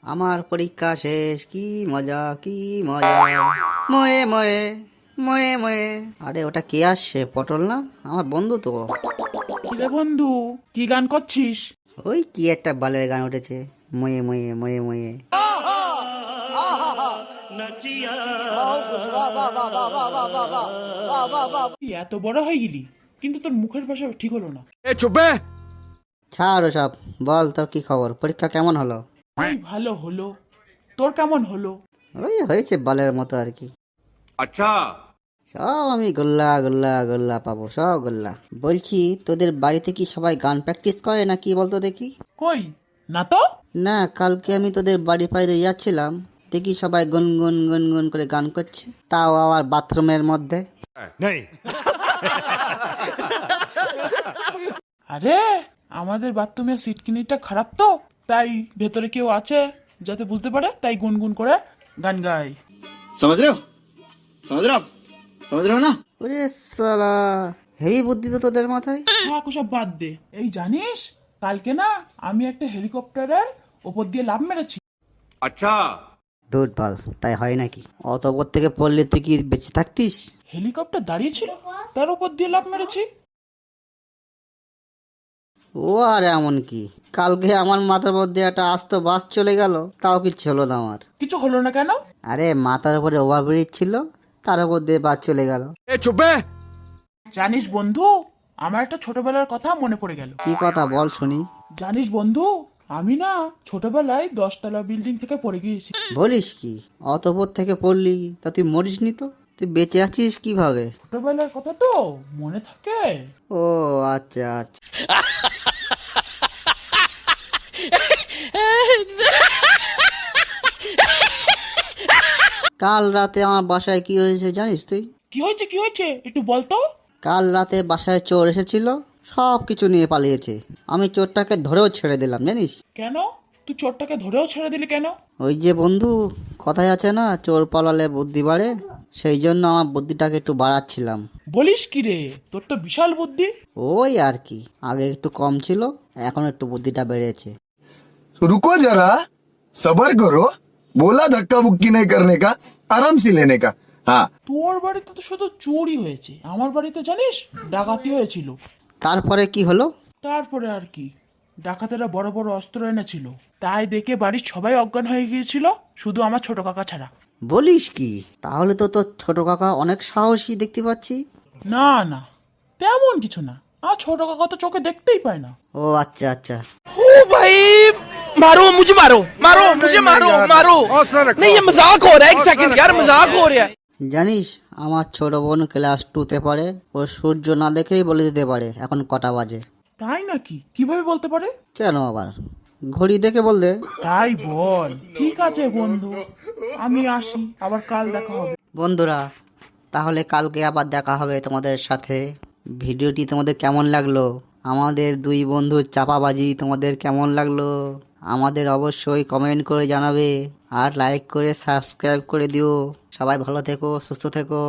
আমার পরীক্ষা শেষ, কি মজা কি মজা, ময়ে ময়ে ময়ে ময়ে। আরে ওটা কে আসছে? পটল না? আমার বন্ধু তো। কিরে বন্ধু, কি গান করছিস? ওই কি একটা বালের গান উঠেছে, ময়ে ময়ে ময়ে ময়ে। তুই এত বড় হয়ে গেলি, কিন্তু তোর মুখের ভাষা ঠিক হলো না। ছাড় সব, বল তোর কি খবর? পরীক্ষা কেমন হলো? ওই ভালো হলো, তোর কেমন হলো? ওই হয়েছে বালের মতো আর কি। अच्छा। সব আমি গোল্লা গোল্লা গোল্লা পাবো, সব গোল্লা। বলছি তোদের বাড়িতে কি সবাই গান প্র্যাকটিস করে না কি বলতো দেখি? কই না তো। না, কালকে আমি তোদের বাড়ি পাইতে যাচ্ছিলাম, দেখি সবাই গুনগুন গুনগুন করে গান করছে, তাও আবার বাথরুমের মধ্যে। नहीं। আরে আমাদের বাথরুমের সিটকিনিটা খারাপ তো, তাই ভেতরে কেউ আছে যাতে বুঝতে পারে, তাই গুনগুন করে গান গাই। समझ रहे हो समझ रहे हो आप समझ रहे हो ना। ওরে সালা, হেভি বুদ্ধি তো তোদের মাথায়। থাক ওসব বাদ দে। এই জানিস, কালকে না আমি একটা হেলিকপ্টারের ওপর দিয়ে লাফ মেরেছি। अच्छा। দুধ বল, তাই হয় নাকি? অত ওপর থেকে পড়লে তুই কি বেঁচে থাকতিস? হেলিকপ্টার দাঁড়িয়ে ছিল, তার উপর দিয়ে লাফ মেরেছি। ও আর এমন কি, কালকে আমার মাথার মধ্যে একটা আস্ত বাস চলে গেল, তাও কিচ্ছু হলো না আমার। কিছু হলো না কেন? আরে মাথার উপরে ওভারব্রিজ ছিল, তার উপর দিয়ে বাস চলে গেল। ए चुप है। জানিস বন্ধু, আমার একটা ছোটবেলার কথা মনে পড়ে গেল। কি কথা বল শুনি। জানিস বন্ধু, আমি না ছোটবেলায় 10 তলা বিল্ডিং থেকে পড়ে গিয়েছি। বলিস কি? অত উপর থেকে পড়লি, তা তুই মরিস নি তো? তুই বেঁচে আছিস কিভাবে? ছোটবেলার কথা তো মনে থাকে। ও আচ্ছা আচ্ছা। কাল রাতে আমার বাসায় কি হয়েছে জানিস তুই? কি হয়েছে কি হয়েছে একটু বলতো। কাল রাতে বাসায় চোর এসেছিল, সব কিছু নিয়ে পালিয়েছে। আমি চোরটাকে ধরেও ছেড়ে দিলাম জানিস। কেন? তুই চোরটাকে ধরেও ছেড়ে দিলি কেন? ওই যে বন্ধু, কথায় আছে না, চোর পালালে বুদ্ধি বাড়ে, সেই জন্য আমার বুদ্ধিটাকে একটু বাড়াচ্ছিলাম। বলিস কি রে, তোর তো বিশাল বুদ্ধি। ওই আর কি, আগে একটু কম ছিল, এখন একটু বুদ্ধিটা বেড়েছে। तो रुको जरा सबर करो। बोला धक्का बुक्की नहीं करने का, आराम से लेने का। हाँ তোর বাড়িতে তো শুধু চুরি হয়েছে, আমার বাড়িতে জানিস ডাকাতি হয়েছিল। তারপরে কি হলো? তারপরে আর কি, ডাকাতেরা বড় বড় অস্ত্র এনেছিল, তাই দেখে বাড়ির সবাই অজ্ঞান হয়ে গিয়েছিল, শুধু আমার ছোট কাকা ছাড়া। বলিস কি? তাহলে তো তোর ছোট কাকা অনেক সাহসী দেখতে পাচ্ছি। না না, তেমন কিছু না, আমার ছোট কাকা তো চোখে দেখতেই পায় না। ও আচ্ছা আচ্ছা। ओ भाई, मारो मुझे, मारो मारो मुझे, मारो मारो। नहीं ये मजाक हो रहा है, एक सेकंड यार, मजाक हो रहा है। জানিস, আমার ছোট বোন ক্লাস 2-তে পড়ে, ও সূর্য না দেখেই বলে দিতে পারে এখন কটা বাজে। তাই নাকি? কিভাবে বলতে পারে? কেন আবার? ঘড়ি দেখে বল দে। তাই বল। ঠিক আছে বন্ধু, আমি আসি, আবার কাল দেখা হবে। বন্ধুরা, তাহলে কালকে আবার দেখা হবে তোমাদের সাথে। ভিডিওটি তোমাদের কেমন লাগলো? আমাদের দুই বন্ধুর চাপাবাজি তোমাদের কেমন লাগলো? আমাদের অবশ্যই কমেন্ট করে জানাবে, আর লাইক করে সাবস্ক্রাইব করে দিও। সবাই ভালো থেকো, সুস্থ থেকো।